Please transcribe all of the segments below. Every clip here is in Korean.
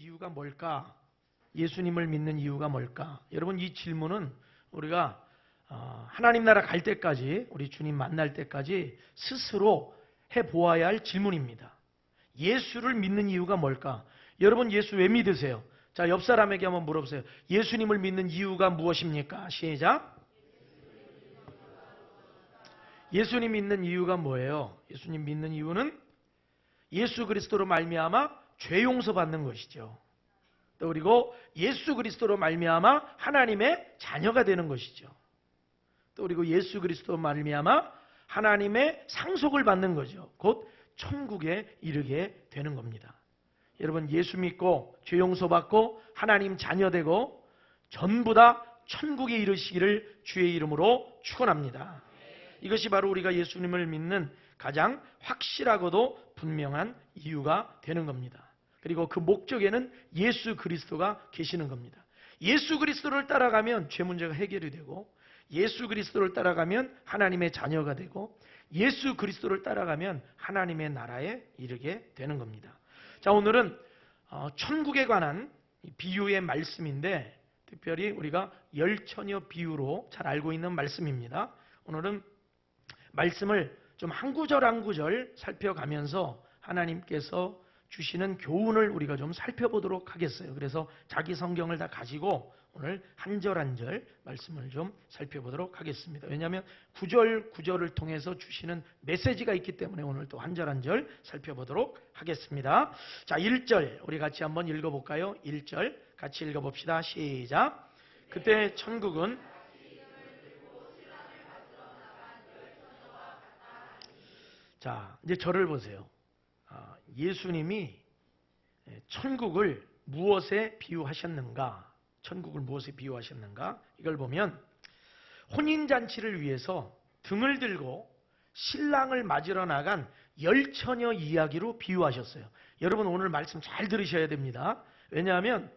이유가 뭘까? 예수님을 믿는 이유가 뭘까? 여러분, 이 질문은 우리가 하나님 나라 갈 때까지, 우리 주님 만날 때까지 스스로 해보아야 할 질문입니다. 예수를 믿는 이유가 뭘까? 여러분, 예수 왜 믿으세요? 자, 옆 사람에게 한번 물어보세요. 예수님을 믿는 이유가 무엇입니까? 시작. 예수님 믿는 이유가 뭐예요? 예수님 믿는 이유는 예수 그리스도로 말미암아 죄 용서 받는 것이죠. 또 그리고 예수 그리스도로 말미암아 하나님의 자녀가 되는 것이죠. 또 그리고 예수 그리스도로 말미암아 하나님의 상속을 받는 거죠. 곧 천국에 이르게 되는 겁니다. 여러분, 예수 믿고 죄 용서 받고 하나님 자녀 되고 전부 다 천국에 이르시기를 주의 이름으로 축원합니다. 이것이 바로 우리가 예수님을 믿는 가장 확실하고도 분명한 이유가 되는 겁니다. 그리고 그 목적에는 예수 그리스도가 계시는 겁니다. 예수 그리스도를 따라가면 죄 문제가 해결이 되고, 예수 그리스도를 따라가면 하나님의 자녀가 되고, 예수 그리스도를 따라가면 하나님의 나라에 이르게 되는 겁니다. 자, 오늘은 천국에 관한 비유의 말씀인데, 특별히 우리가 열처녀 비유로 잘 알고 있는 말씀입니다. 오늘은 말씀을 좀 한 구절 한 구절 살펴가면서 하나님께서 주시는 교훈을 우리가 좀 살펴보도록 하겠어요. 그래서 자기 성경을 다 가지고 오늘 한 절 한 절 말씀을 좀 살펴보도록 하겠습니다. 왜냐하면 구절 구절을 통해서 주시는 메시지가 있기 때문에 오늘 또 한 절 한 절 살펴보도록 하겠습니다. 자, 1절 우리 같이 한번 읽어볼까요? 1절 같이 읽어봅시다. 시작. 그때 천국은 자, 이제 저를 보세요. 예수님이 천국을 무엇에 비유하셨는가? 천국을 무엇에 비유하셨는가? 이걸 보면 혼인잔치를 위해서 등을 들고 신랑을 맞으러 나간 열처녀 이야기로 비유하셨어요. 여러분, 오늘 말씀 잘 들으셔야 됩니다. 왜냐하면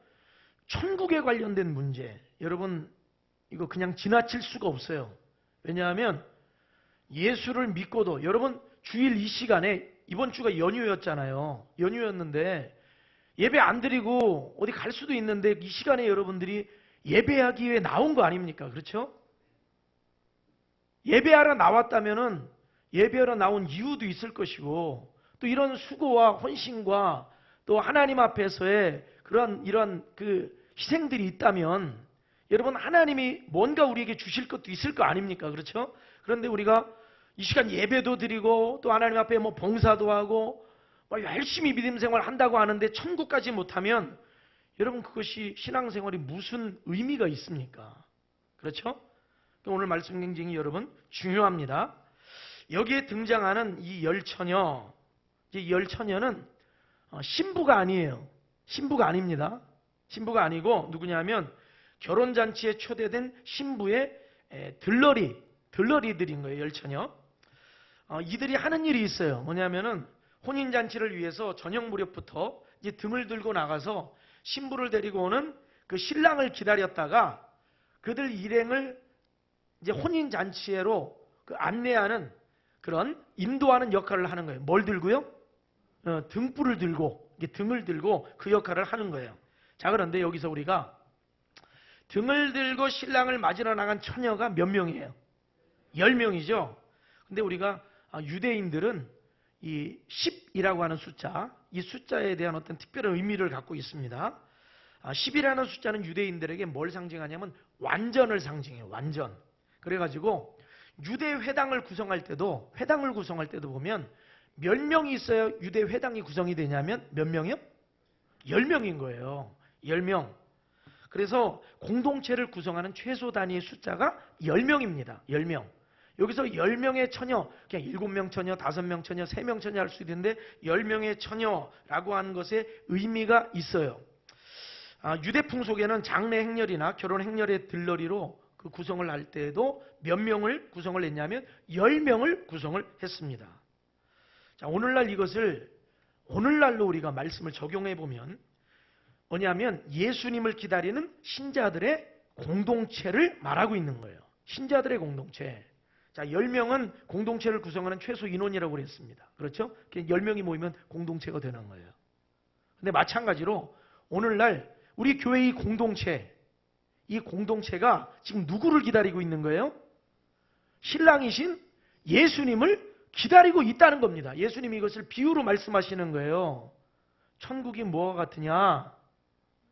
천국에 관련된 문제, 여러분 이거 그냥 지나칠 수가 없어요. 왜냐하면 예수를 믿고도, 여러분 주일 이 시간에 이번 주가 연휴였잖아요. 연휴였는데 예배 안 드리고 어디 갈 수도 있는데 이 시간에 여러분들이 예배하기 위해 나온 거 아닙니까? 그렇죠? 예배하러 나왔다면은 예배하러 나온 이유도 있을 것이고, 또 이런 수고와 헌신과 또 하나님 앞에서의 이런 그 희생들이 있다면 여러분, 하나님이 뭔가 우리에게 주실 것도 있을 거 아닙니까? 그렇죠? 그런데 우리가 이 시간 예배도 드리고 또 하나님 앞에 뭐 봉사도 하고 열심히 믿음 생활 한다고 하는데 천국까지 못하면 여러분, 그것이 신앙생활이 무슨 의미가 있습니까? 그렇죠? 오늘 말씀 굉장히 여러분 중요합니다. 여기에 등장하는 이 열처녀, 이 열처녀는 신부가 아니에요. 신부가 아닙니다. 신부가 아니고 누구냐면 결혼잔치에 초대된 신부의 들러리들인 거예요. 열처녀. 이들이 하는 일이 있어요. 뭐냐면은 혼인잔치를 위해서 저녁 무렵부터 이제 등을 들고 나가서 신부를 데리고 오는 그 신랑을 기다렸다가 그들 일행을 이제 혼인잔치로 그 안내하는 그런 인도하는 역할을 하는 거예요. 뭘 들고요? 등불을 들고, 등을 들고 그 역할을 하는 거예요. 자, 그런데 여기서 우리가 등을 들고 신랑을 맞으러 나간 처녀가 몇 명이에요? 10명이죠. 근데 우리가 유대인들은 이 10이라고 하는 숫자, 이 숫자에 대한 어떤 특별한 의미를 갖고 있습니다. 10이라는 숫자는 유대인들에게 뭘 상징하냐면 완전을 상징해요. 완전. 그래가지고 유대 회당을 구성할 때도 보면 몇 명이 있어야 유대 회당이 구성이 되냐면 몇 명이요? 10명인 거예요. 10명. 그래서 공동체를 구성하는 최소 단위의 숫자가 10명입니다. 10명. 여기서 10명의 처녀, 그냥 7명 처녀, 5명 처녀, 3명 처녀 할 수 있는데 10명의 처녀라고 하는 것에 의미가 있어요. 유대 풍속에는 장례 행렬이나 결혼 행렬의 들러리로 그 구성을 할 때에도 몇 명을 구성을 했냐면 10명을 구성을 했습니다. 자, 오늘날로 우리가 말씀을 적용해 보면 뭐냐면 예수님을 기다리는 신자들의 공동체를 말하고 있는 거예요. 신자들의 공동체. 자, 10명은 공동체를 구성하는 최소 인원이라고 그랬습니다. 그렇죠? 10명이 모이면 공동체가 되는 거예요. 근데 마찬가지로 오늘날 우리 교회의 이 공동체가 지금 누구를 기다리고 있는 거예요? 신랑이신 예수님을 기다리고 있다는 겁니다. 예수님이 이것을 비유로 말씀하시는 거예요. 천국이 뭐와 같으냐?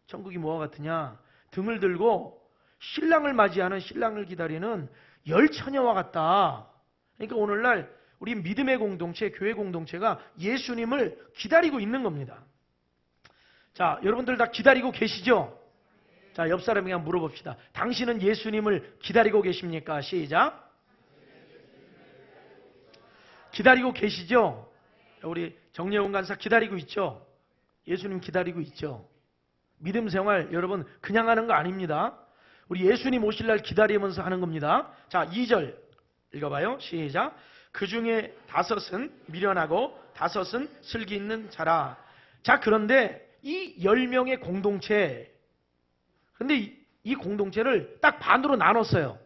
천국이 뭐와 같으냐? 등을 들고 신랑을 맞이하는, 신랑을 기다리는 열처녀와 같다. 그러니까 오늘날 우리 믿음의 공동체, 교회 공동체가 예수님을 기다리고 있는 겁니다. 자, 여러분들 다 기다리고 계시죠? 자, 옆 사람에게 한번 물어봅시다. 당신은 예수님을 기다리고 계십니까? 시작. 기다리고 계시죠? 우리 정예원 간사 기다리고 있죠? 예수님 기다리고 있죠? 믿음 생활 여러분 그냥 하는 거 아닙니다. 우리 예수님 오실 날 기다리면서 하는 겁니다. 자, 2절 읽어봐요. 시작. 그 중에 5은 미련하고 5은 슬기 있는 자라. 자, 그런데 이 10명의 공동체, 근데 이 공동체를 딱 반으로 나눴어요.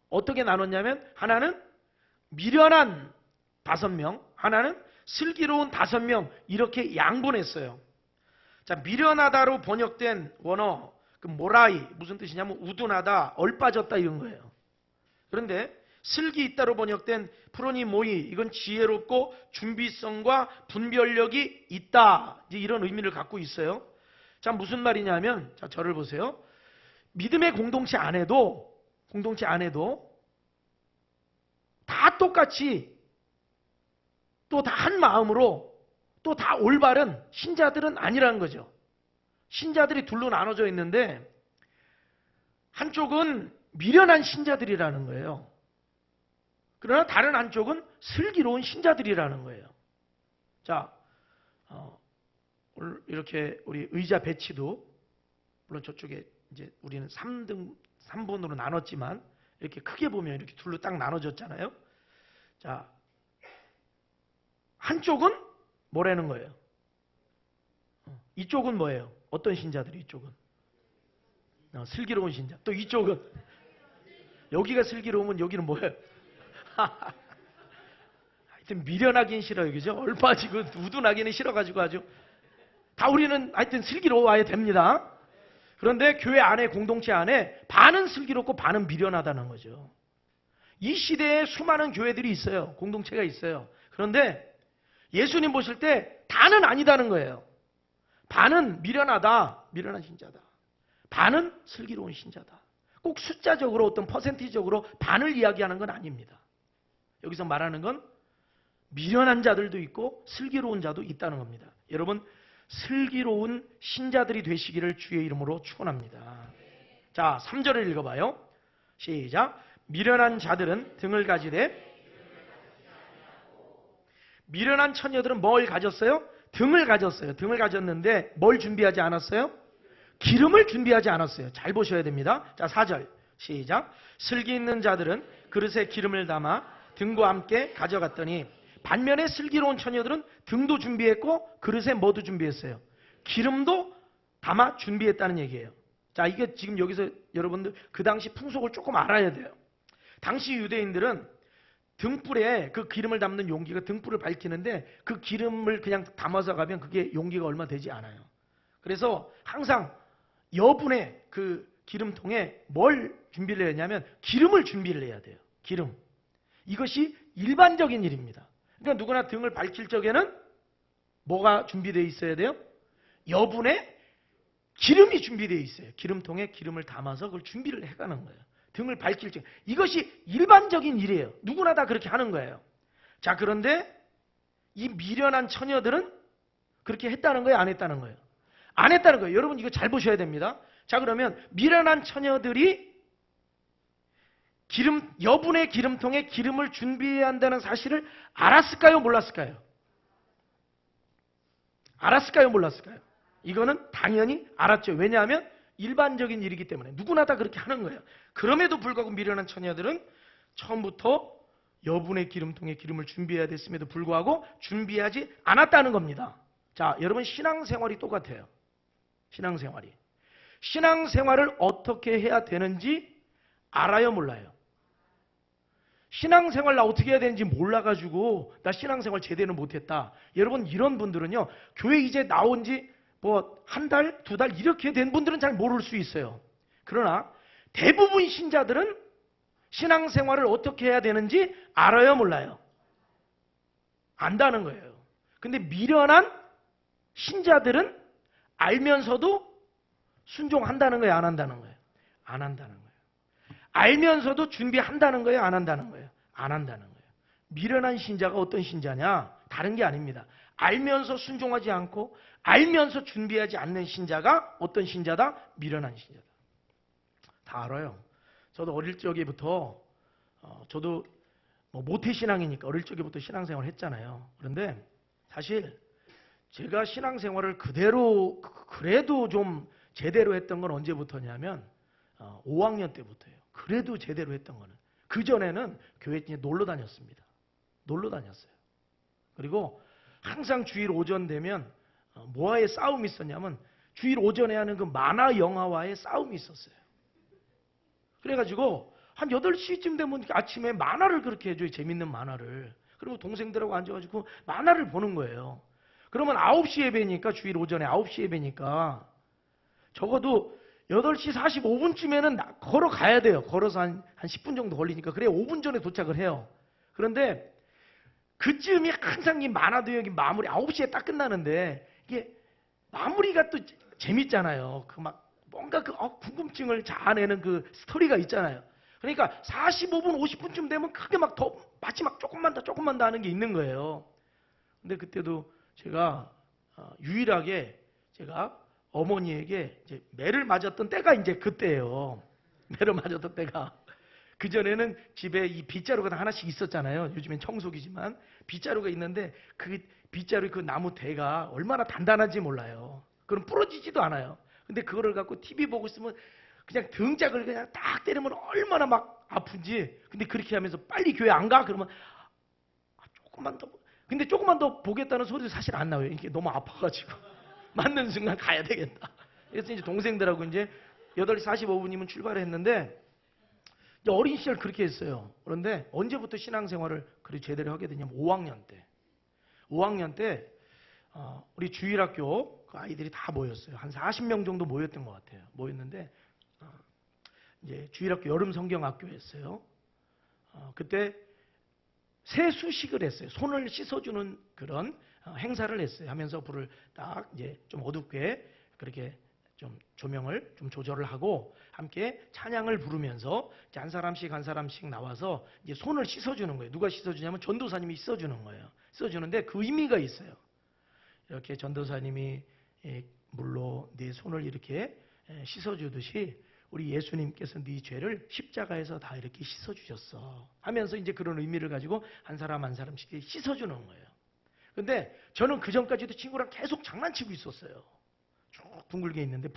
어떻게 나눴냐면 하나는 미련한 5명, 하나는 슬기로운 5명, 이렇게 양분했어요. 자, 미련하다로 번역된 원어, 그 모라이, 무슨 뜻이냐면 우둔하다, 얼빠졌다 이런 거예요. 그런데 슬기 있다로 번역된 프로니모이, 이건 지혜롭고 준비성과 분별력이 있다, 이제 이런 의미를 갖고 있어요. 자, 무슨 말이냐면, 자, 저를 보세요. 믿음의 공동체 안에도 다 똑같이 또 다 한 마음으로 또 다 올바른 신자들은 아니라는 거죠. 신자들이 둘로 나눠져 있는데 한쪽은 미련한 신자들이라는 거예요. 그러나 다른 한쪽은 슬기로운 신자들이라는 거예요. 자, 오늘 이렇게 우리 의자 배치도 물론 저쪽에 이제 우리는 3분으로 나눴지만 이렇게 크게 보면 이렇게 둘로 딱 나눠졌잖아요. 자, 한쪽은 뭐라는 거예요? 이쪽은 뭐예요? 어떤 신자들이 이쪽은? 슬기로운 신자. 또 이쪽은? 여기가 슬기로우면 여기는 뭐예요? 하여튼 미련하긴 싫어요. 그죠? 얼빠지고 우둔하기는 싫어가지고 아주 다 우리는 하여튼 슬기로워야 됩니다. 그런데 교회 안에, 공동체 안에 반은 슬기롭고 반은 미련하다는 거죠. 이 시대에 수많은 교회들이 있어요. 공동체가 있어요. 그런데 예수님 보실 때 다는 아니다는 거예요. 반은 미련하다, 미련한 신자다. 반은 슬기로운 신자다. 꼭 숫자적으로 어떤 퍼센티적으로 반을 이야기하는 건 아닙니다. 여기서 말하는 건 미련한 자들도 있고 슬기로운 자도 있다는 겁니다. 여러분, 슬기로운 신자들이 되시기를 주의 이름으로 축원합니다. 자, 3절을 읽어봐요. 시작. 미련한 자들은 등을 가지되, 미련한 처녀들은 뭘 가졌어요? 등을 가졌어요. 등을 가졌는데 뭘 준비하지 않았어요? 기름을 준비하지 않았어요. 잘 보셔야 됩니다. 자, 4절 시작. 슬기 있는 자들은 그릇에 기름을 담아 등과 함께 가져갔더니, 반면에 슬기로운 처녀들은 등도 준비했고 그릇에 뭐도 준비했어요? 기름도 담아 준비했다는 얘기예요. 자, 이게 지금 여기서 여러분들 그 당시 풍속을 조금 알아야 돼요. 당시 유대인들은 등불에 그 기름을 담는 용기가 등불을 밝히는데 그 기름을 그냥 담아서 가면 그게 용기가 얼마 되지 않아요. 그래서 항상 여분의 그 기름통에 뭘 준비를 해야 하냐면 기름을 준비를 해야 돼요. 기름. 이것이 일반적인 일입니다. 그러니까 누구나 등을 밝힐 적에는 뭐가 준비되어 있어야 돼요? 여분의 기름이 준비되어 있어요. 기름통에 기름을 담아서 그걸 준비를 해가는 거예요. 등을 밝힐 적. 이것이 일반적인 일이에요. 누구나 다 그렇게 하는 거예요. 자, 그런데 이 미련한 처녀들은 그렇게 했다는 거예요? 안 했다는 거예요? 안 했다는 거예요. 여러분 이거 잘 보셔야 됩니다. 자, 그러면 미련한 처녀들이 여분의 기름통에 기름을 준비해야 한다는 사실을 알았을까요? 몰랐을까요? 알았을까요? 몰랐을까요? 이거는 당연히 알았죠. 왜냐하면 일반적인 일이기 때문에 누구나 다 그렇게 하는 거예요. 그럼에도 불구하고 미련한 처녀들은 처음부터 여분의 기름통에 기름을 준비해야 됐음에도 불구하고 준비하지 않았다는 겁니다. 자, 여러분 신앙생활이 똑같아요. 신앙생활을 어떻게 해야 되는지 알아요? 몰라요? 신앙생활 나 어떻게 해야 되는지 몰라가지고 나 신앙생활 제대로 못했다. 여러분 이런 분들은요, 교회 이제 나온 지 뭐 한 달, 두 달 이렇게 된 분들은 잘 모를 수 있어요. 그러나 대부분 신자들은 신앙생활을 어떻게 해야 되는지 알아요, 몰라요? 안다는 거예요. 근데 미련한 신자들은 알면서도 순종한다는 거예요, 안 한다는 거예요? 안 한다는 거예요. 알면서도 준비한다는 거예요, 안 한다는 거예요? 안 한다는 거예요. 미련한 신자가 어떤 신자냐? 다른 게 아닙니다. 알면서 순종하지 않고 알면서 준비하지 않는 신자가 어떤 신자다? 미련한 신자다. 다 알아요. 저도 어릴 적에부터 저도 뭐 모태신앙이니까 어릴 적에부터 신앙생활을 했잖아요. 그런데 사실 제가 신앙생활을 그래도 좀 제대로 했던 건 언제부터냐면 5학년 때부터예요. 그래도 제대로 했던 거는. 그전에는 교회에 놀러 다녔습니다. 놀러 다녔어요. 그리고 항상 주일 오전 되면 뭐와의 싸움이 있었냐면 주일 오전에 하는 그 만화 영화와의 싸움이 있었어요. 그래가지고 한 8시쯤 되면 아침에 만화를 그렇게 해줘요. 재밌는 만화를. 그리고 동생들하고 앉아가지고 만화를 보는 거예요. 그러면 9시 예배니까 주일 오전에 9시 예배니까 적어도 8시 45분쯤에는 걸어가야 돼요. 걸어서 한 10분 정도 걸리니까. 그래 5분 전에 도착을 해요. 그런데 그쯤이 항상 이 만화도 여기 마무리 9시에 딱 끝나는데 이게 마무리가 또 재밌잖아요. 그 막 뭔가 그 궁금증을 자아내는 그 스토리가 있잖아요. 그러니까 45분 50분쯤 되면 크게 막 더 마치 막 조금만 더 하는 게 있는 거예요. 근데 그때도 제가 유일하게 제가 어머니에게 이제 매를 맞았던 때가 이제 그때예요. 매를 맞았던 때가. 그전에는 집에 이 빗자루가 하나씩 있었잖아요. 요즘엔 청소기지만 빗자루가 있는데 그 빗자루 그 나무 대가 얼마나 단단한지 몰라요. 그럼 부러지지도 않아요. 근데 그거를 갖고 TV 보고 있으면 그냥 등짝을 그냥 딱 때리면 얼마나 막 아픈지. 근데 그렇게 하면서 빨리 교회 안 가? 그러면 조금만 더. 근데 조금만 더 보겠다는 소리도 사실 안 나와요. 이게 너무 아파가지고. 맞는 순간 가야 되겠다. 그래서 이제 동생들하고 이제 8시 45분이면 출발을 했는데 어린 시절 그렇게 했어요. 그런데 언제부터 신앙생활을 그렇게 제대로 하게 되냐면 5학년 때. 5학년 때 우리 주일학교 그 아이들이 다 모였어요. 한 40명 정도 모였던 것 같아요. 모였는데 이제 주일학교 여름 성경학교였어요. 그때 세수식을 했어요. 손을 씻어주는 그런 행사를 했어요. 하면서 불을 딱 이제 좀 어둡게 그렇게 좀 조명을 좀 조절을 하고 함께 찬양을 부르면서 이제 한 사람씩 나와서 이제 손을 씻어주는 거예요. 누가 씻어주냐면 전도사님이 씻어주는 거예요. 씻어주는데 그 의미가 있어요. 이렇게 전도사님이 물로 네 손을 이렇게 씻어주듯이 우리 예수님께서 네 죄를 십자가에서 다 이렇게 씻어주셨어 하면서 이제 그런 의미를 가지고 한 사람씩 씻어주는 거예요. 근데 저는 그 전까지도 친구랑 계속 장난치고 있었어요. 쭉 둥글게 있는데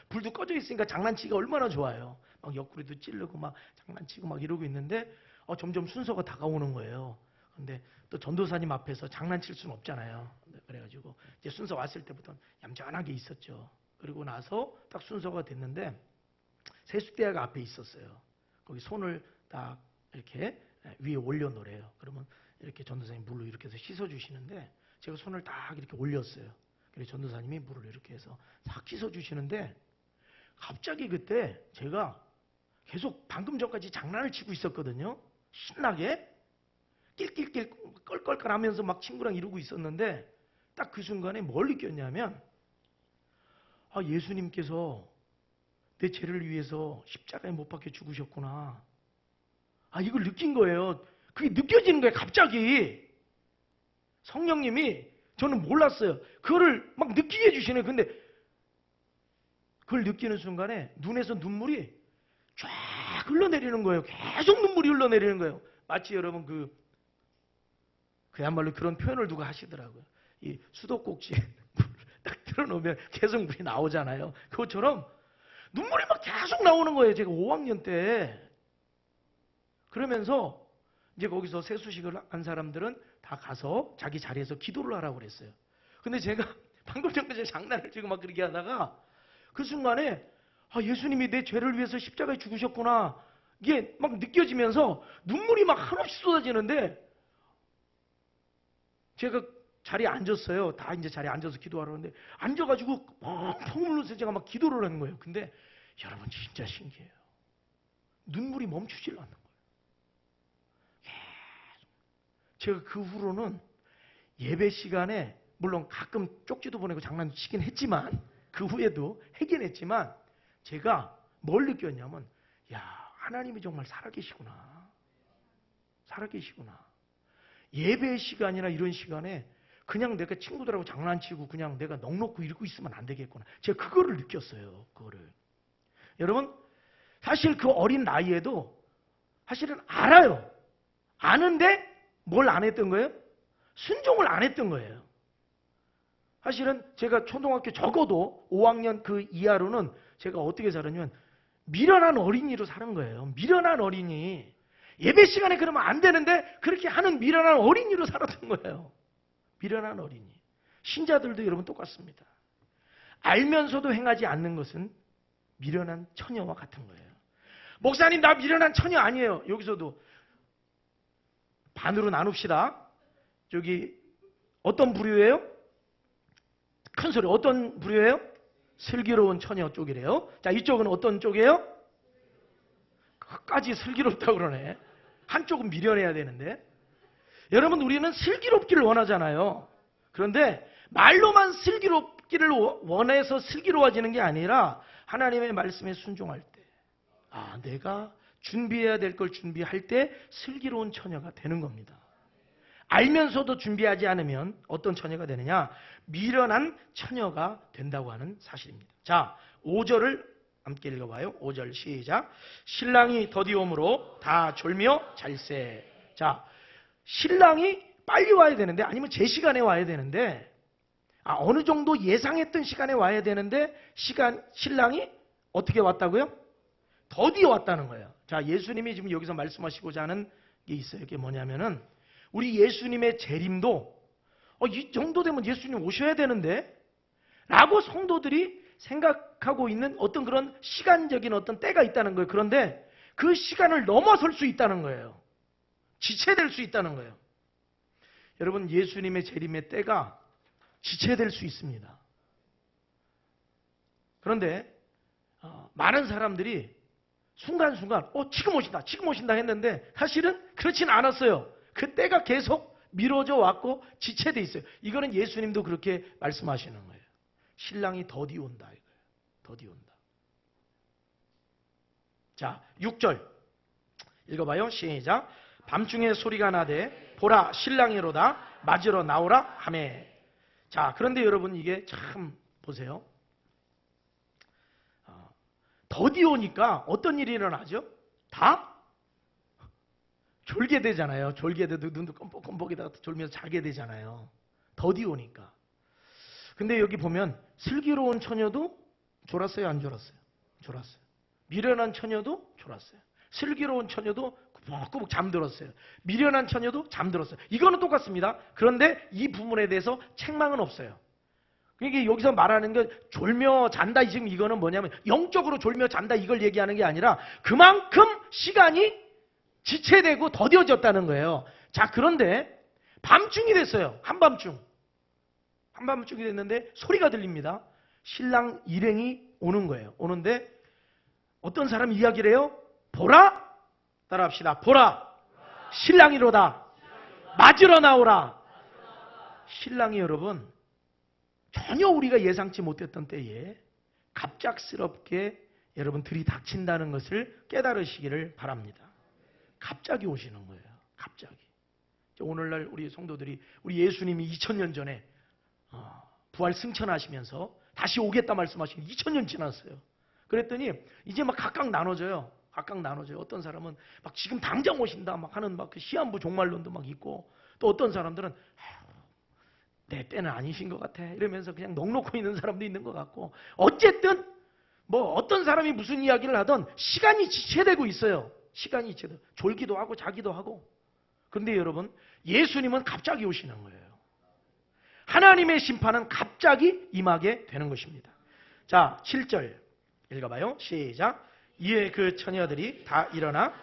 불도 꺼져 있으니까 장난치기가 얼마나 좋아요. 막 옆구리도 찌르고 막 장난치고 막 이러고 있는데 점점 순서가 다가오는 거예요. 근데 또 전도사님 앞에서 장난칠 수는 없잖아요. 그래가지고 이제 순서 왔을 때부터 얌전하게 있었죠. 그리고 나서 딱 순서가 됐는데 세수대야가 앞에 있었어요. 거기 손을 딱 이렇게 위에 올려놓으래요. 그러면 이렇게 전도사님 물로 이렇게 해서 씻어주시는데 제가 손을 딱 이렇게 올렸어요. 그래서 전도사님이 물을 이렇게 해서 싹 씻어주시는데 갑자기 그때 제가 계속 방금 전까지 장난을 치고 있었거든요. 신나게 낄낄낄 껄껄껄 하면서 막 친구랑 이러고 있었는데 딱 그 순간에 뭘 느꼈냐면 예수님께서 내 죄를 위해서 십자가에 못 박혀 죽으셨구나. 이걸 느낀 거예요. 그게 느껴지는 거예요. 갑자기. 성령님이 저는 몰랐어요. 그거를 막 느끼게 해주시네요. 근데 그걸 느끼는 순간에 눈에서 눈물이 쫙 흘러내리는 거예요. 계속 눈물이 흘러내리는 거예요. 마치 여러분 그야말로 그런 표현을 누가 하시더라고요. 이 수도꼭지에 딱 틀어놓으면 계속 물이 나오잖아요. 그것처럼 눈물이 막 계속 나오는 거예요. 제가 5학년 때. 그러면서 이제 거기서 세수식을 한 사람들은 다 가서 자기 자리에서 기도를 하라고 그랬어요. 근데 제가 방금 전까지 장난을 치고 막 그렇게 하다가 그 순간에 예수님이 내 죄를 위해서 십자가에 죽으셨구나. 이게 막 느껴지면서 눈물이 막 한없이 쏟아지는데 제가 자리에 앉았어요. 다 이제 자리에 앉아서 기도하러 하는데 앉아가지고 펑 울면서 제가 막 기도를 하는 거예요. 근데 여러분 진짜 신기해요. 눈물이 멈추질 않는 거예요. 제가 그 후로는 예배 시간에 물론 가끔 쪽지도 보내고 장난치긴 했지만 그 후에도 하긴 했지만 제가 뭘 느꼈냐면 야, 하나님이 정말 살아계시구나. 살아계시구나. 예배 시간이나 이런 시간에 그냥 내가 친구들하고 장난치고 그냥 내가 넋놓고 이러고 있으면 안 되겠구나. 제가 그거를 느꼈어요. 그거를. 여러분 사실 그 어린 나이에도 사실은 알아요. 아는데 뭘 안 했던 거예요? 순종을 안 했던 거예요. 사실은 제가 초등학교 적어도 5학년 그 이하로는 제가 어떻게 살았냐면 미련한 어린이로 사는 거예요. 미련한 어린이. 예배 시간에 그러면 안 되는데 그렇게 하는 미련한 어린이로 살았던 거예요. 미련한 어린이. 신자들도 여러분 똑같습니다. 알면서도 행하지 않는 것은 미련한 처녀와 같은 거예요. 목사님 나 미련한 처녀 아니에요. 여기서도 반으로 나눕시다. 저기 어떤 부류예요? 큰 소리. 어떤 부류예요? 슬기로운 처녀 쪽이래요. 자, 이쪽은 어떤 쪽이에요? 끝까지 슬기롭다고 그러네. 한쪽은 미련해야 되는데. 여러분 우리는 슬기롭기를 원하잖아요. 그런데 말로만 슬기롭기를 원해서 슬기로워지는 게 아니라 하나님의 말씀에 순종할 때 내가 준비해야 될 걸 준비할 때 슬기로운 처녀가 되는 겁니다. 알면서도 준비하지 않으면 어떤 처녀가 되느냐? 미련한 처녀가 된다고 하는 사실입니다. 자, 5절을 함께 읽어봐요. 5절 시작. 신랑이 더디옴으로 다 졸며 잘세. 자, 신랑이 빨리 와야 되는데 아니면 제 시간에 와야 되는데 어느 정도 예상했던 시간에 와야 되는데 신랑이 어떻게 왔다고요? 더디 왔다는 거예요. 자, 예수님이 지금 여기서 말씀하시고자 하는 게 있어요. 이게 뭐냐면은 우리 예수님의 재림도 이 정도 되면 예수님 오셔야 되는데 라고 성도들이 생각하고 있는 어떤 그런 시간적인 어떤 때가 있다는 거예요. 그런데 그 시간을 넘어설 수 있다는 거예요. 지체될 수 있다는 거예요. 여러분 예수님의 재림의 때가 지체될 수 있습니다. 그런데 많은 사람들이 순간순간 지금 오신다 했는데 사실은 그렇지는 않았어요. 그 때가 계속 미뤄져 왔고 지체돼 있어요. 이거는 예수님도 그렇게 말씀하시는 거예요. 신랑이 더디 온다 이거예요. 더디 온다. 자, 6절 읽어봐요. 시작. 밤중에 소리가 나되 보라 신랑이로다 맞으러 나오라 하매. 자, 그런데 여러분 이게 참 보세요. 더디 오니까 어떤 일이 일어나죠? 다 졸게 되잖아요. 졸게 돼도 눈도 껌뻑껌뻑이다가 졸면서 자게 되잖아요. 더디 오니까. 근데 여기 보면 슬기로운 처녀도 졸았어요? 안 졸았어요? 졸았어요. 미련한 처녀도 졸았어요. 슬기로운 처녀도 꾸벅꾸벅 잠들었어요. 미련한 처녀도 잠들었어요. 이거는 똑같습니다. 그런데 이 부분에 대해서 책망은 없어요. 그러니까 여기서 말하는 게 졸며 잔다 지금 이거는 뭐냐면 영적으로 졸며 잔다 이걸 얘기하는 게 아니라 그만큼 시간이 지체되고 더뎌졌다는 거예요. 자, 그런데 밤중이 됐어요. 한밤중이 됐는데 소리가 들립니다. 신랑 일행이 오는 거예요. 오는데 어떤 사람이 이야기를 해요? 보라! 따라합시다. 보라! 신랑이로다. 맞으러 나오라. 신랑이 여러분 전혀 우리가 예상치 못했던 때에 갑작스럽게 여러분 들이닥친다는 것을 깨달으시기를 바랍니다. 갑자기 오시는 거예요. 갑자기. 오늘날 우리 성도들이 우리 예수님이 2000년 전에 부활 승천하시면서 다시 오겠다 말씀하시는 2000년 지났어요. 그랬더니 이제 막 각각 나눠져요. 각각 나눠져요. 어떤 사람은 막 지금 당장 오신다 막 하는 막 그 시한부 종말론도 막 있고 또 어떤 사람들은 내 때는 아니신 것 같아 이러면서 그냥 넋놓고 있는 사람도 있는 것 같고 어쨌든 뭐 어떤 사람이 무슨 이야기를 하던 시간이 지체되고 있어요. 시간이 지체되고 졸기도 하고 자기도 하고. 그런데 여러분 예수님은 갑자기 오시는 거예요. 하나님의 심판은 갑자기 임하게 되는 것입니다. 자, 7절 읽어봐요. 시작. 이에 그 처녀들이 다 일어나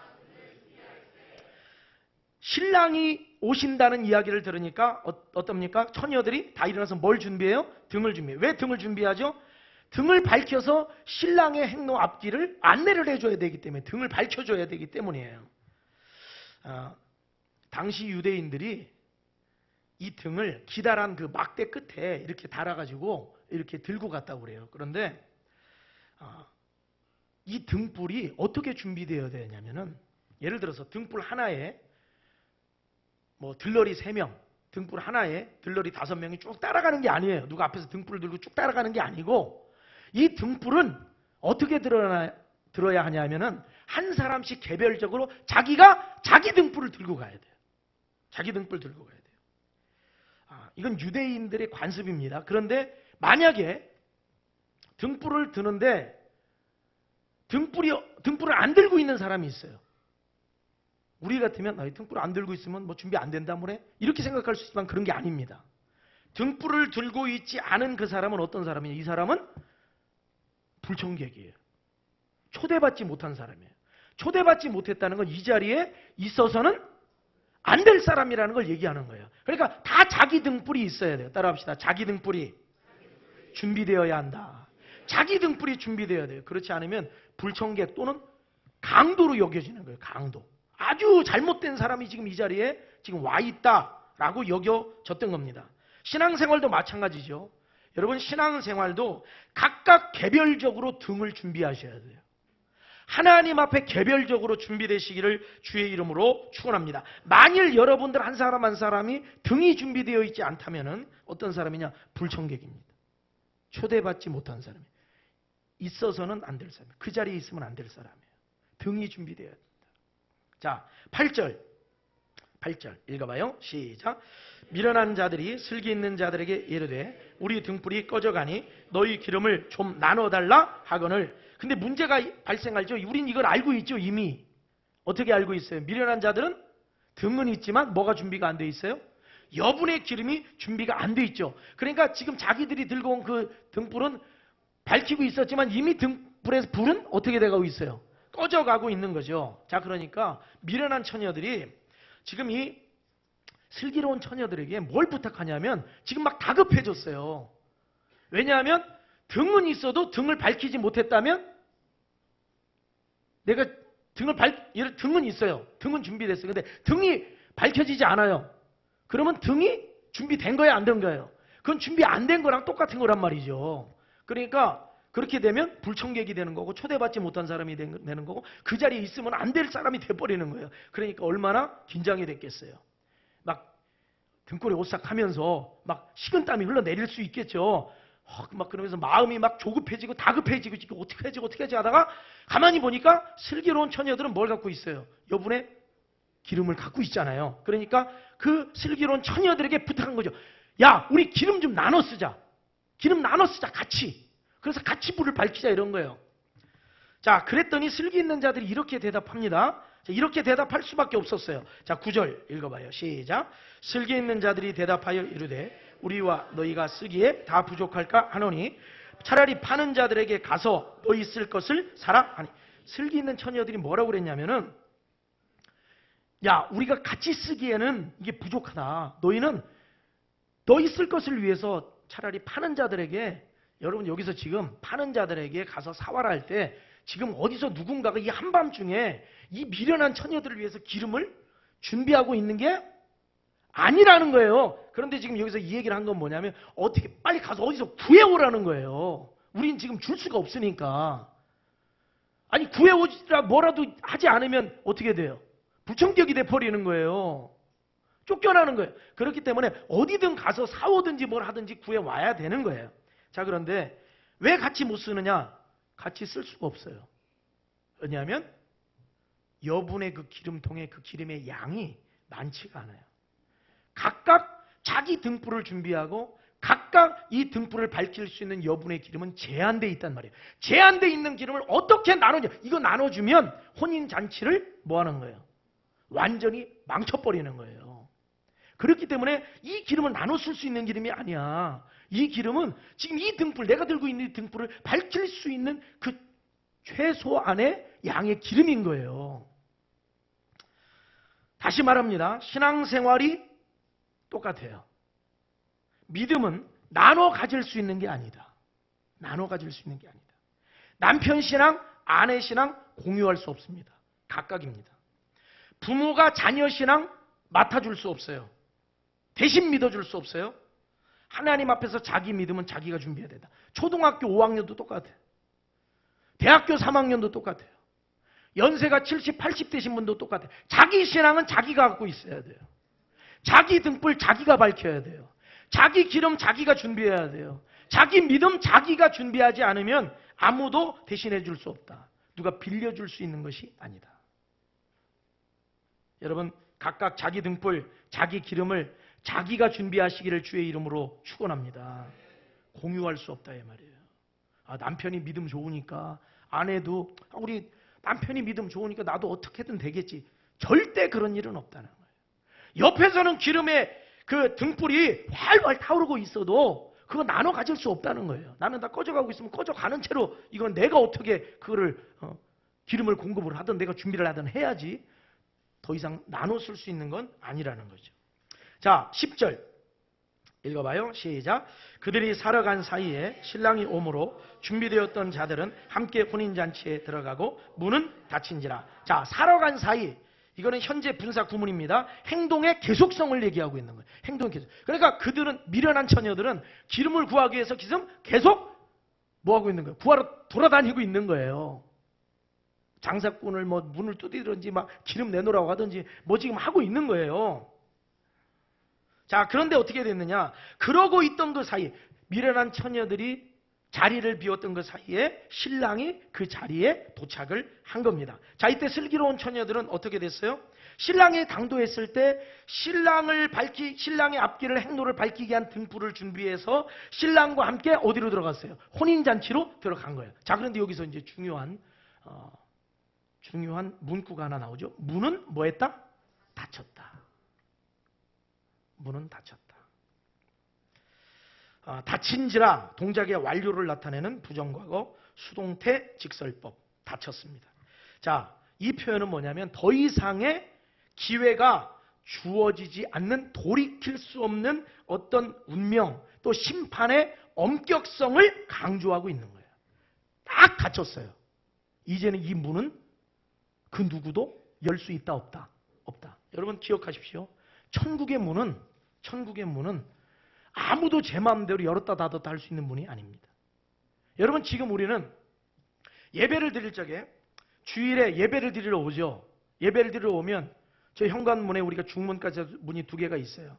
신랑이 오신다는 이야기를 들으니까 어떻습니까? 처녀들이 다 일어나서 뭘 준비해요? 등을 준비해요. 왜 등을 준비하죠? 등을 밝혀서 신랑의 행로 앞길을 안내를 해줘야 되기 때문에, 등을 밝혀줘야 되기 때문이에요. 당시 유대인들이 이 등을 기다란 그 막대 끝에 이렇게 달아가지고 이렇게 들고 갔다고 그래요. 그런데 이 등불이 어떻게 준비되어야 되냐면은, 예를 들어서 등불 하나에 뭐 들러리 3명, 등불 하나에 들러리 5명이 쭉 따라가는 게 아니에요. 누가 앞에서 등불을 들고 쭉 따라가는 게 아니고, 이 등불은 어떻게 들어야 하냐면은 한 사람씩 개별적으로 자기가 자기 등불을 들고 가야 돼요. 자기 등불 들고 가야 돼요. 이건 유대인들의 관습입니다. 그런데 만약에 등불을 드는데 등불을 안 들고 있는 사람이 있어요. 우리 같으면 이 등불을 안 들고 있으면 뭐 준비 안 된다 뭐래? 이렇게 생각할 수 있지만 그런 게 아닙니다. 등불을 들고 있지 않은 그 사람은 어떤 사람이냐? 이 사람은 불청객이에요. 초대받지 못한 사람이에요. 초대받지 못했다는 건 이 자리에 있어서는 안 될 사람이라는 걸 얘기하는 거예요. 그러니까 다 자기 등불이 있어야 돼요. 따라합시다. 자기 등불이 준비되어야 한다. 자기 등불이 준비되어야 돼요. 그렇지 않으면 불청객 또는 강도로 여겨지는 거예요. 강도. 아주 잘못된 사람이 지금 이 자리에 지금 와 있다라고 여겨졌던 겁니다. 신앙생활도 마찬가지죠. 여러분, 신앙생활도 각각 개별적으로 등을 준비하셔야 돼요. 하나님 앞에 개별적으로 준비되시기를 주의 이름으로 축원합니다. 만일 여러분들 한 사람 한 사람이 등이 준비되어 있지 않다면은 어떤 사람이냐? 불청객입니다. 초대받지 못한 사람이에요. 있어서는 안 될 사람이에요. 그 자리에 있으면 안 될 사람이에요. 등이 준비되어야 됩니다. 자, 8절 읽어봐요. 시작. 미련한 자들이 슬기 있는 자들에게 이르되 우리 등불이 꺼져가니 너희 기름을 좀 나눠달라 하거늘. 근데 문제가 발생하죠. 우린 이걸 알고 있죠. 이미. 어떻게 알고 있어요? 미련한 자들은 등은 있지만 뭐가 준비가 안 돼 있어요? 여분의 기름이 준비가 안 돼 있죠. 그러니까 지금 자기들이 들고 온 그 등불은 밝히고 있었지만 이미 등불에서 불은 어떻게 돼가고 있어요? 꺼져가고 있는 거죠. 자, 그러니까 미련한 처녀들이 지금 이 슬기로운 처녀들에게 뭘 부탁하냐면 지금 막 다급해졌어요. 왜냐하면 등은 있어도 등을 밝히지 못했다면 내가 등은 있어요. 등은 준비됐어요. 근데 등이 밝혀지지 않아요. 그러면 등이 준비된 거야, 안 된 거예요? 그건 준비 안 된 거랑 똑같은 거란 말이죠. 그러니까 그렇게 되면 불청객이 되는 거고 초대받지 못한 사람이 되는 거고 그 자리에 있으면 안 될 사람이 돼버리는 거예요. 그러니까 얼마나 긴장이 됐겠어요. 막 등골에 오싹하면서 막 식은땀이 흘러내릴 수 있겠죠. 막 그러면서 마음이 막 조급해지고 다급해지고 어떻게 하지 하다가 가만히 보니까 슬기로운 처녀들은 뭘 갖고 있어요? 여분의 기름을 갖고 있잖아요. 그러니까 그 슬기로운 처녀들에게 부탁한 거죠. 야, 우리 기름 좀 나눠 쓰자. 기름 나눠 쓰자, 같이. 그래서 같이 불을 밝히자, 이런 거예요. 자, 그랬더니 슬기 있는 자들이 이렇게 대답합니다. 자, 이렇게 대답할 수밖에 없었어요. 자, 9절 읽어봐요. 시작. 슬기 있는 자들이 대답하여 이르되 우리와 너희가 쓰기에 다 부족할까 하노니 차라리 파는 자들에게 가서 너희 쓸 것을 사라 하니. 슬기 있는 처녀들이 뭐라고 그랬냐면은, 야, 우리가 같이 쓰기에는 이게 부족하다. 너희는 너희 쓸 것을 위해서 차라리 파는 자들에게, 여러분 여기서 지금 파는 자들에게 가서 사와라 할 때 지금 어디서 누군가가 이 한밤중에 이 미련한 처녀들을 위해서 기름을 준비하고 있는 게 아니라는 거예요. 그런데 지금 여기서 이 얘기를 한 건 뭐냐면 어떻게 빨리 가서 어디서 구해오라는 거예요. 우린 지금 줄 수가 없으니까. 아니, 구해오지라 뭐라도 하지 않으면 어떻게 돼요? 불청객이 돼버리는 거예요. 쫓겨나는 거예요. 그렇기 때문에 어디든 가서 사오든지 뭘 하든지 구해와야 되는 거예요. 자, 그런데 왜 같이 못 쓰느냐? 같이 쓸 수가 없어요. 왜냐하면 여분의 그 기름통에 그 기름의 양이 많지가 않아요. 각각 자기 등불을 준비하고 각각 이 등불을 밝힐 수 있는 여분의 기름은 제한되어 있단 말이에요. 제한되어 있는 기름을 어떻게 나누냐? 이거 나눠주면 혼인잔치를 뭐 하는 거예요? 완전히 망쳐버리는 거예요. 그렇기 때문에 이 기름은 나눠 쓸 수 있는 기름이 아니야. 이 기름은 지금 이 등불, 내가 들고 있는 이 등불을 밝힐 수 있는 그 최소한의 양의 기름인 거예요. 다시 말합니다. 신앙생활이 똑같아요. 믿음은 나눠 가질 수 있는 게 아니다. 나눠 가질 수 있는 게 아니다. 남편 신앙, 아내 신앙 공유할 수 없습니다. 각각입니다. 부모가 자녀 신앙 맡아줄 수 없어요. 대신 믿어줄 수 없어요. 하나님 앞에서 자기 믿음은 자기가 준비해야 된다. 초등학교 5학년도 똑같아요. 대학교 3학년도 똑같아요. 연세가 70, 80 되신 분도 똑같아요. 자기 신앙은 자기가 갖고 있어야 돼요. 자기 등불 자기가 밝혀야 돼요. 자기 기름 자기가 준비해야 돼요. 자기 믿음 자기가 준비하지 않으면 아무도 대신해 줄 수 없다. 누가 빌려줄 수 있는 것이 아니다. 여러분 각각 자기 등불, 자기 기름을 자기가 준비하시기를 주의 이름으로 축원합니다. 공유할 수 없다 이 말이에요. 남편이 믿음 좋으니까 아내도 우리 남편이 믿음 좋으니까 나도 어떻게든 되겠지. 절대 그런 일은 없다는 거예요. 옆에서는 기름에 그 등불이 활활 타오르고 있어도 그거 나눠 가질 수 없다는 거예요. 나는 다 꺼져가고 있으면 꺼져가는 채로 이건 내가 어떻게 그거를 기름을 공급을 하든 내가 준비를 하든 해야지. 더 이상 나눠 쓸 수 있는 건 아니라는 거죠. 자, 10절 읽어봐요. 시작. 그들이 살아간 사이에 신랑이 오므로 준비되었던 자들은 함께 혼인잔치에 들어가고 문은 닫힌지라. 자, 살아간 사이. 이거는 현재 분사 구문입니다. 행동의 계속성을 얘기하고 있는 거예요. 행동의 계속. 그러니까 그들은 미련한 처녀들은 기름을 구하기 위해서 지금 계속 뭐 하고 있는 거예요? 구하러 돌아다니고 있는 거예요. 장사꾼을 뭐 문을 두드리든지 막 기름 내놓으라고 하든지 뭐 지금 하고 있는 거예요. 자, 그런데 어떻게 됐느냐? 그러고 있던 그 사이 미련한 처녀들이 자리를 비웠던 그 사이에 신랑이 그 자리에 도착을 한 겁니다. 자, 이때 슬기로운 처녀들은 어떻게 됐어요? 신랑이 당도했을 때 신랑의 앞길을 행로를 밝히기 위한 등불을 준비해서 신랑과 함께 어디로 들어갔어요? 혼인잔치로 들어간 거예요. 자, 그런데 여기서 이제 중요한 문구가 하나 나오죠. 문은 뭐 했다? 닫혔다. 문은 닫혔다. 닫힌지라 동작의 완료를 나타내는 부정과거 수동태 직설법. 닫혔습니다. 자, 이 표현은 뭐냐면 더 이상의 기회가 주어지지 않는 돌이킬 수 없는 어떤 운명 또 심판의 엄격성을 강조하고 있는 거예요. 딱 닫혔어요. 이제는 이 문은 그 누구도 열 수 있다 없다? 없다. 여러분 기억하십시오. 천국의 문은 아무도 제 마음대로 열었다 닫았다 할 수 있는 문이 아닙니다. 여러분 지금 우리는 예배를 드릴 적에 주일에 예배를 드리러 오죠. 예배를 드리러 오면 저 현관문에 우리가 중문까지 문이 2개가 있어요.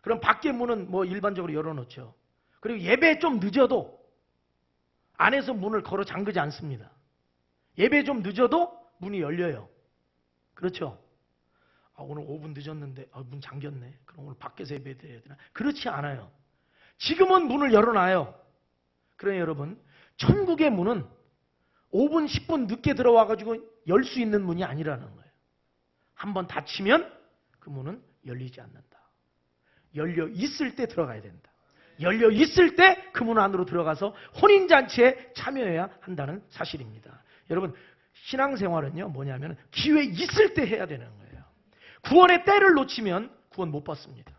그럼 밖에 문은 뭐 일반적으로 열어놓죠. 그리고 예배 좀 늦어도 안에서 문을 걸어 잠그지 않습니다. 예배 좀 늦어도 문이 열려요. 그렇죠? 오늘 5분 늦었는데 문 잠겼네. 그럼 오늘 밖에서 예배 드려야 되나? 그렇지 않아요. 지금은 문을 열어놔요. 그러니 여러분 천국의 문은 5분 10분 늦게 들어와가지고 열 수 있는 문이 아니라는 거예요. 한번 닫히면 그 문은 열리지 않는다. 열려 있을 때 들어가야 된다. 열려 있을 때 그 문 안으로 들어가서 혼인잔치에 참여해야 한다는 사실입니다. 여러분 신앙생활은요 뭐냐면 기회 있을 때 해야 되는 거예요. 구원의 때를 놓치면 구원 못 받습니다.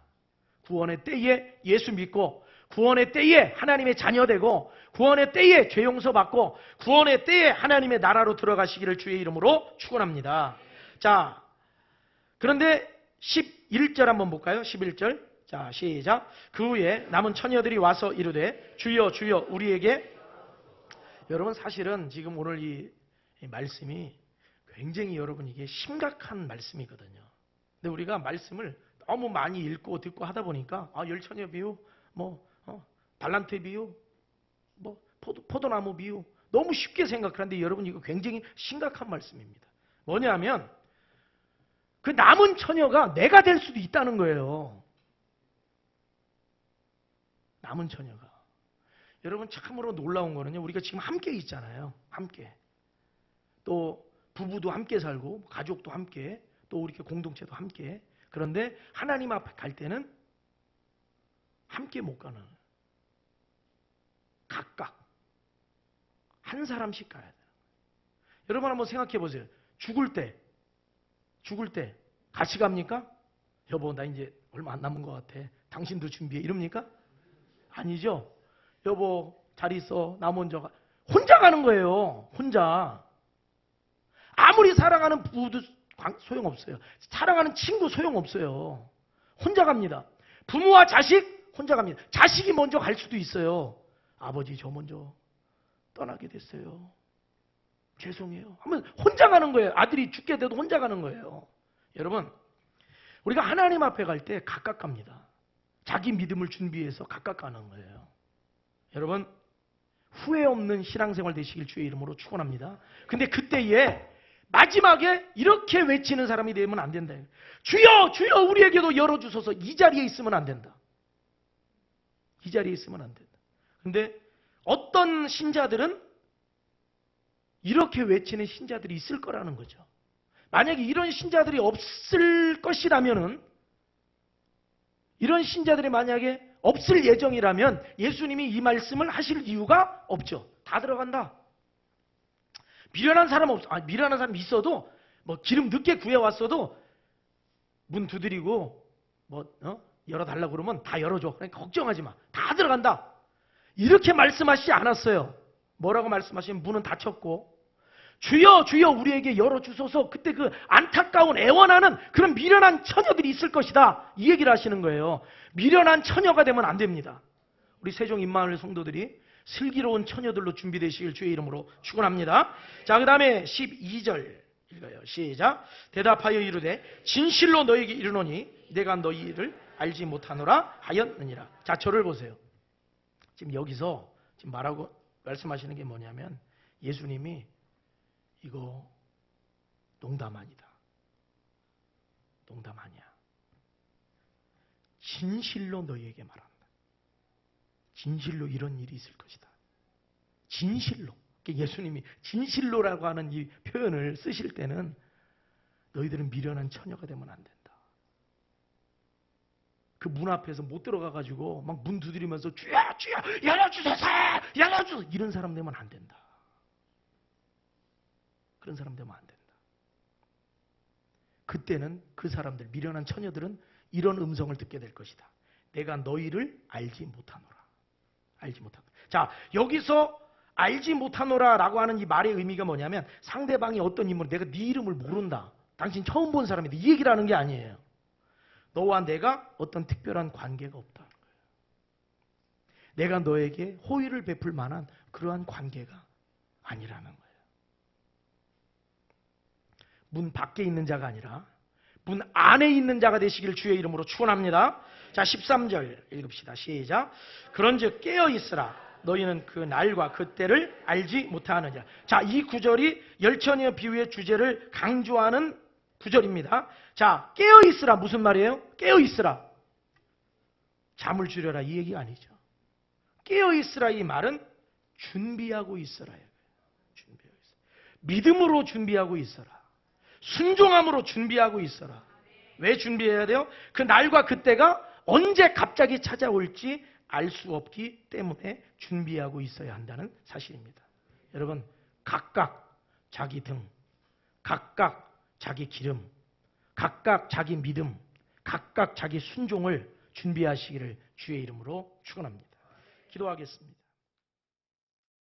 구원의 때에 예수 믿고 구원의 때에 하나님의 자녀 되고 구원의 때에 죄 용서 받고 구원의 때에 하나님의 나라로 들어가시기를 주의 이름으로 축원합니다. 자, 그런데 11절 한번 볼까요? 11절. 자, 시작. 그 후에 남은 처녀들이 와서 이르되 주여 주여 우리에게. 여러분 사실은 지금 오늘 이 말씀이 굉장히 여러분 이게 심각한 말씀이거든요. 근데 우리가 말씀을 너무 많이 읽고 듣고 하다 보니까 열처녀 비유, 달란트 비유, 포도나무 비유 너무 쉽게 생각하는데 여러분 이거 굉장히 심각한 말씀입니다. 뭐냐면 그 남은 처녀가 내가 될 수도 있다는 거예요. 남은 처녀가. 여러분 참으로 놀라운 거는요. 우리가 지금 함께 있잖아요. 함께. 또 부부도 함께 살고 가족도 함께 또 이렇게 공동체도 함께. 그런데 하나님 앞에 갈 때는 함께 못 가는 각각 한 사람씩 가야 돼요. 여러분 한번 생각해 보세요. 죽을 때 같이 갑니까? 여보, 나 이제 얼마 안 남은 것 같아. 당신도 준비해. 이럽니까? 아니죠. 여보, 잘 있어. 나 먼저 가. 혼자 가는 거예요. 혼자. 아무리 사랑하는 부부도 소용없어요. 사랑하는 친구 소용없어요. 혼자 갑니다. 부모와 자식 혼자 갑니다. 자식이 먼저 갈 수도 있어요. 아버지, 저 먼저 떠나게 됐어요. 죄송해요. 하면 혼자 가는 거예요. 아들이 죽게 돼도 혼자 가는 거예요. 여러분, 우리가 하나님 앞에 갈 때 각각 갑니다. 자기 믿음을 준비해서 각각 가는 거예요. 여러분, 후회 없는 신앙생활 되시길 주의 이름으로 축원합니다. 근데 그때에 마지막에 이렇게 외치는 사람이 되면 안 된다. 주여, 주여, 우리에게도 열어주소서. 이 자리에 있으면 안 된다. 이 자리에 있으면 안 된다. 근데 어떤 신자들은 이렇게 외치는 신자들이 있을 거라는 거죠. 만약에 이런 신자들이 없을 것이라면은, 이런 신자들이 만약에 없을 예정이라면 예수님이 이 말씀을 하실 이유가 없죠. 다 들어간다. 미련한 사람 미련한 사람 있어도 뭐 기름 늦게 구해왔어도 문 두드리고 열어달라고 그러면 다 열어줘. 그러니까 걱정하지 마. 다 들어간다. 이렇게 말씀하시지 않았어요. 뭐라고 말씀하시면 문은 닫혔고 주여 주여 우리에게 열어주소서. 그때 그 안타까운 애원하는 그런 미련한 처녀들이 있을 것이다. 이 얘기를 하시는 거예요. 미련한 처녀가 되면 안 됩니다. 우리 세종 임마누엘 성도들이 슬기로운 처녀들로 준비되시길 주의 이름으로 축원합니다. 자, 그 다음에 12절 읽어요. 시작. 대답하여 이르되 진실로 너에게 이르노니 내가 너희 일을 알지 못하노라 하였느니라. 자, 저를 보세요. 지금 여기서 지금 말씀하시는 게 뭐냐면 예수님이 이거 농담 아니다. 농담 아니야. 진실로 너희에게 말한다. 진실로 이런 일이 있을 것이다. 진실로. 예수님이 진실로라고 하는 이 표현을 쓰실 때는 너희들은 미련한 처녀가 되면 안 된다. 그 문 앞에서 못 들어가가지고 막 문 두드리면서 주여 주여 열어주소서 열어주소서 이런 사람 되면 안 된다. 그런 사람 되면 안 된다. 그때는 그 사람들, 미련한 처녀들은 이런 음성을 듣게 될 것이다. 내가 너희를 알지 못하노라. 알지 못하노라. 자, 여기서 알지 못하노라라고 하는 이 말의 의미가 뭐냐면 상대방이 어떤 인물, 내가 네 이름을 모른다. 당신 처음 본 사람인데 이 얘기를 하는 게 아니에요. 너와 내가 어떤 특별한 관계가 없다는 거예요. 내가 너에게 호의를 베풀 만한 그러한 관계가 아니라는 거예요. 문 밖에 있는 자가 아니라 문 안에 있는 자가 되시길 주의 이름으로 축원합니다. 자, 13절 읽읍시다. 시작. 그런즉 깨어 있으라. 너희는 그 날과 그 때를 알지 못하느니라. 자, 이 구절이 열처녀 비유의 주제를 강조하는 구절입니다. 자, 깨어 있으라 무슨 말이에요? 깨어 있으라. 잠을 줄여라 이 얘기가 아니죠. 깨어 있으라 이 말은 준비하고 있어라요. 준비하고 있어. 믿음으로 준비하고 있어라. 순종함으로 준비하고 있어라. 왜 준비해야 돼요? 그 날과 그때가 언제 갑자기 찾아올지 알 수 없기 때문에 준비하고 있어야 한다는 사실입니다. 여러분, 각각 자기 등, 각각 자기 기름, 각각 자기 믿음, 각각 자기 순종을 준비하시기를 주의 이름으로 축원합니다. 기도하겠습니다.